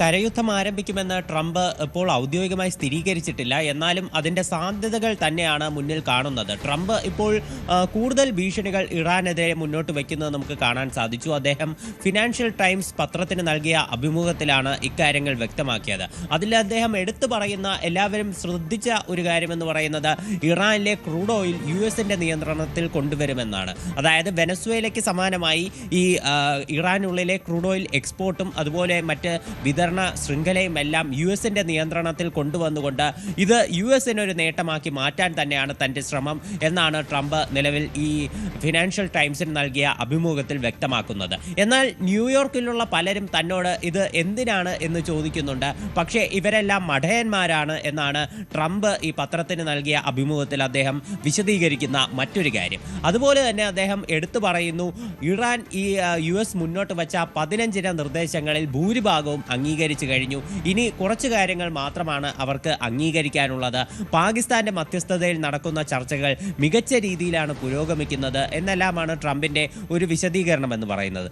കരയുദ്ധം ആരംഭിക്കുമെന്ന് ട്രംപ് ഇപ്പോൾ ഔദ്യോഗികമായി സ്ഥിരീകരിച്ചിട്ടില്ല. എന്നാലും അതിന്റെ സാധ്യതകൾ തന്നെയാണ് മുന്നിൽ കാണുന്നത്. ട്രംപ് ഇപ്പോൾ കൂടുതൽ ഭീഷണികൾ ഇറാനെതിരെ മുന്നോട്ട് വയ്ക്കുന്നത് നമുക്ക് കാണാൻ സാധിച്ചു. അദ്ദേഹം ഫിനാൻഷ്യൽ ടൈംസ് പത്രത്തിന് നൽകിയ അഭിമുഖത്തിലാണ് ഇക്കാര്യങ്ങൾ വ്യക്തമാക്കിയത്. അതിൽ അദ്ദേഹം എടുത്തു പറയുന്ന എല്ലാവരും ശ്രദ്ധിച്ച ഒരു കാര്യമെന്ന് പറയുന്നത് ഇറാനിലെ ക്രൂഡ് ഓയിൽ യുഎസിന്റെ നിയന്ത്രണത്തിൽ കൊണ്ടുവരുമെന്നാണ്. അതായത് വെനസ്വേലയ്ക്ക് സമാനമായി ഈ ഇറാനുള്ളിലെ ക്രൂഡ് ഓയിൽ എക്സ്പോർട്ടും അതുപോലെ മറ്റ് വിതരണ ശൃംഖലയും എല്ലാം യുഎസിന്റെ നിയന്ത്രണത്തിൽ കൊണ്ടുവന്നുകൊണ്ട് ഇത് യുഎസിനൊരു നേട്ടമാക്കി മാറ്റാൻ തന്നെയാണ് തന്റെ ശ്രമം എന്നാണ് ട്രംപ് നിലവിൽ ഈ ഫിനാൻഷ്യൽ ടൈംസിന് നൽകിയ അഭിമുഖത്തിൽ വ്യക്തമാക്കുന്നത്. എന്നാൽ ന്യൂയോർക്കിലുള്ള പലരും തന്നോട് ഇത് എന്തിനാണ് എന്ന് ചോദിക്കുന്നുണ്ട്. പക്ഷേ ഇവരെല്ലാം മഠയന്മാരാണ് എന്നാണ് ട്രംപ് ഈ പത്രത്തിന് നൽകിയ അഭിമുഖത്തിൽ അദ്ദേഹം വിശദീകരിക്കുന്ന മറ്റൊരു കാര്യം. അതുപോലെ തന്നെ അദ്ദേഹം എടുത്തു പറയുന്നു, ഇറാൻ ഈ യുഎസ് മുന്നോട്ട് വച്ച 15 നിർദ്ദേശങ്ങളിൽ ഭൂരിഭാഗവും അംഗീകരിച്ചു കഴിഞ്ഞു. ഇനി കുറച്ച് കാര്യങ്ങൾ മാത്രമാണ് അവർക്ക് അംഗീകരിക്കാനുള്ളത്. പാകിസ്ഥാന്റെ മധ്യസ്ഥതയിൽ നടക്കുന്ന ചർച്ചകൾ മികച്ച രീതിയിലാണ് പുരോഗമിക്കുന്നത് എന്നെല്ലാമാണ് ട്രംപിന്റെ ഒരു വിശദീകരണം എന്ന് പറയുന്നത്.